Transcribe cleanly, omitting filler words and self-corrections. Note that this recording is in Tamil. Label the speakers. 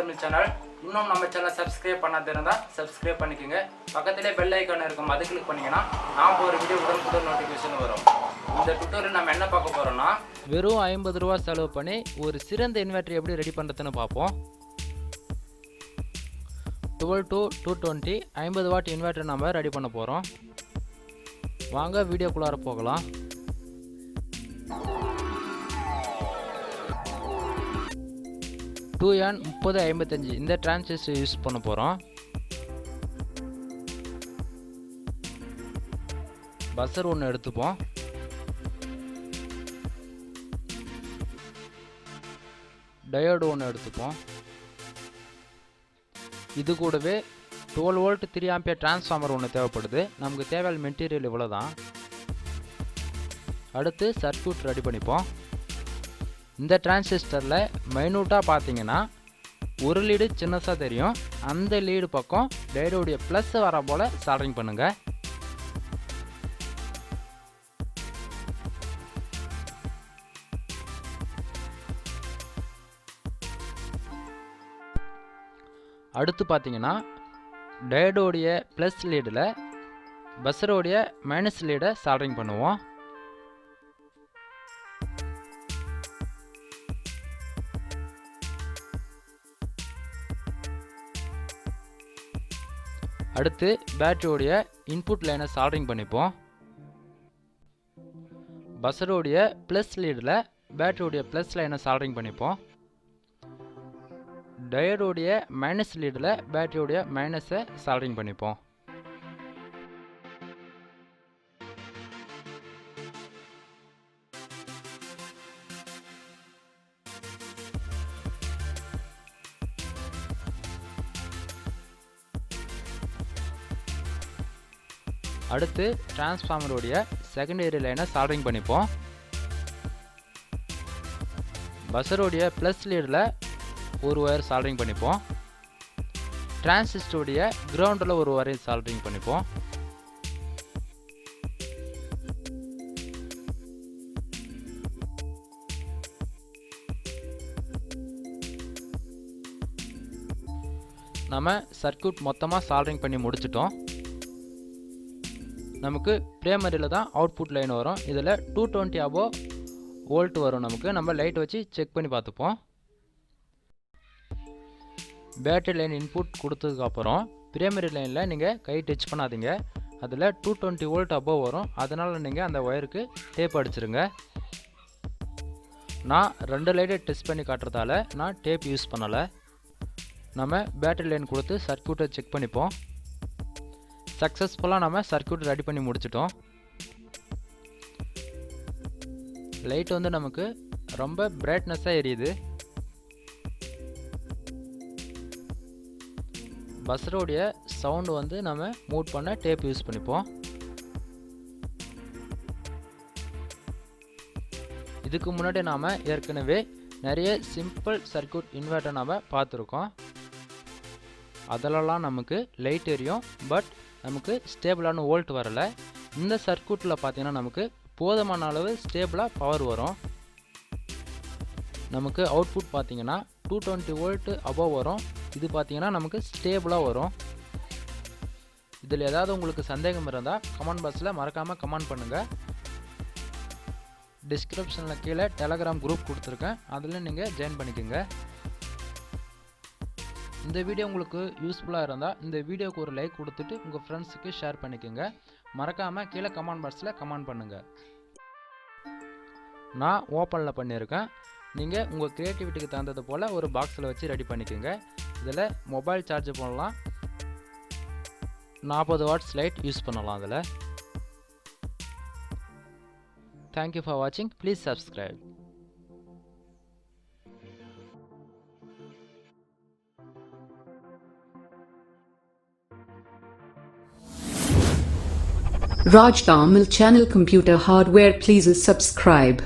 Speaker 1: Tamil channel. இன்னும் நம்ம சேனலை சப்ஸ்கிரைப் பண்ணாத இருந்தா சப்ஸ்கிரைப் பண்ணிக்கங்க. பக்கத்திலே பெல் ஐகான் இருக்கும் அதை கிளிக் பண்ணீங்கனா நான் போற வீடியோ உடனுக்குடன் நோட்டிஃபிகேஷன் வரும். இந்த டுட்டோரியல் நம்ம என்ன பார்க்க போறோம்னா வெறும் 50 ரூபாய் செலவு பண்ணி ஒரு சிறந்த இன்வெர்ட்டர் எப்படி ரெடி பண்றதுன்னு பாப்போம். 12 to 220 50 வாட் இன்வெர்ட்டர் நம்ம ரெடி பண்ண போறோம். வாங்க வீடியோக்குள்ளார போகலாம். n 3055 இந்த டிரான்சிஸ்டர் யூஸ் பண்ண போறோம். பஸர் ஒன்று எடுத்துப்போம். டயோடு ஒன்று எடுத்துப்போம். இது கூடவே 12 வோல்ட் 3 ஆம்பியர் டிரான்ஸ்ஃபார்மர் ஒன்று தேவைப்படுது. நமக்கு தேவையான மெட்டீரியல் இவ்வளோதான். அடுத்து சர்க்யூட் ரெடி பண்ணிப்போம். இந்த டிரான்சிஸ்டரில் மைனூட்டாக பார்த்தீங்கன்னா ஒரு லீடு சின்னதாக தெரியும். அந்த லீடு பக்கம் டயோடுடைய ப்ளஸ் வர போல் சால்டரிங் பண்ணுங்கள். அடுத்து பார்த்தீங்கன்னா டயோடுடைய ப்ளஸ் லீடில் பஸரோடைய மைனஸ் லீடை சால்டரிங் பண்ணுவோம். அடுத்து பேட்டரியோடைய இன்புட் லைனை சால்டரிங் பண்ணிப்போம். பஸரோடைய ப்ளஸ் லீடில் பேட்டரியோடைய ப்ளஸ் லைனை சால்டரிங் பண்ணிப்போம். டயோடுடைய மைனஸ் லீடில் பேட்டரியோடைய மைனஸை சால்டரிங் பண்ணிப்போம். அடுத்து டிரான்ஸ்ஃபார்மருடைய செகண்டரி லைனை சால்டரிங் பண்ணிப்போம். பஸருடைய ப்ளஸ் லீடில் ஒரு ஒயர் சால்டரிங் பண்ணிப்போம். டிரான்சிஸ்டருடைய கிரவுண்டில் ஒரு ஒயர் சால்டரிங் பண்ணிப்போம். நம்ம சர்க்யூட் மொத்தமாக சால்டரிங் பண்ணி முடிச்சிட்டோம். நமக்கு பிரைமரியில் தான் அவுட்புட் லைன் வரும். இதில் 220 above வோல்ட் வரும். நம்ம லைட் வச்சு செக் பண்ணி பார்த்துப்போம். பேட்டரி லைன் இன்புட் கொடுத்ததுக்கப்புறம் பிரைமரி லைனில் நீங்கள் கை டச் பண்ணாதீங்க. அதில் 220 வோல்ட் above வரும். அதனால் நீங்கள் அந்த ஒயருக்கு டேப் அடிச்சிருங்க. நான் 2 லைட்டை டெஸ்ட் பண்ணி காட்டுறதால நான் டேப் யூஸ் பண்ணலை. நம்ம பேட்டரி லைன் கொடுத்து சர்க்யூட்டை செக் பண்ணிப்போம். சக்ஸஸ்ஃபுல்லாக நம்ம சர்க்யூட் ரெடி பண்ணி முடிச்சிட்டோம். லைட் வந்து நமக்கு ரொம்ப பிரைட்னஸாக எரியுது. பஸரோடைய சவுண்டு வந்து நம்ம மூட் பண்ண டேப் யூஸ் பண்ணிப்போம். இதுக்கு முன்னாடி நாம் ஏற்கனவே நிறைய சிம்பிள் சர்க்யூட் இன்வெர்ட்டர் நாம் பார்த்துருக்கோம். அதிலலாம் நமக்கு லைட் எரியும், பட் நமக்கு ஸ்டேபிளான வோல்ட் வரலை. இந்த சர்க்யூட்டில் பார்த்தீங்கன்னா நமக்கு போதுமான அளவு ஸ்டேபிளாக பவர் வரும். நமக்கு அவுட்புட் பார்த்தீங்கன்னா 220 வோல்ட் அபவ் வரும். இது பார்த்தீங்கன்னா நமக்கு ஸ்டேபிளாக வரும். இதில் ஏதாவது உங்களுக்கு சந்தேகம் இருந்தால் கமெண்ட் பாக்ஸில் மறக்காமல் கமெண்ட் பண்ணுங்கள். டிஸ்கிரிப்ஷனில் கீழே டெலகிராம் குரூப் கொடுத்துருக்கேன், அதில் நீங்கள் ஜாயின் பண்ணிக்கோங்க. இந்த வீடியோ உங்களுக்கு யூஸ்ஃபுல்லாக இருந்தால் இந்த வீடியோக்கு ஒரு லைக் கொடுத்துட்டு உங்கள் ஃப்ரெண்ட்ஸுக்கு ஷேர் பண்ணிக்கோங்க. மறக்காமல் கீழே கமெண்ட் பாக்ஸில் கமெண்ட் பண்ணுங்கள். நான் ஓப்பனில் பண்ணியிருக்கேன். நீங்கள் உங்கள் க்ரியேட்டிவிட்டிக்கு தகுந்தது போல் ஒரு பாக்ஸில் வச்சு ரெடி பண்ணிக்கோங்க. இதில் மொபைல் சார்ஜ் பண்ணலாம். 40 வாட்ஸ் லைட் யூஸ் பண்ணலாம். அதில் தேங்க்யூ ஃபார் வாட்சிங். Please subscribe.
Speaker 2: Raj Tamil channel computer hardware, please subscribe.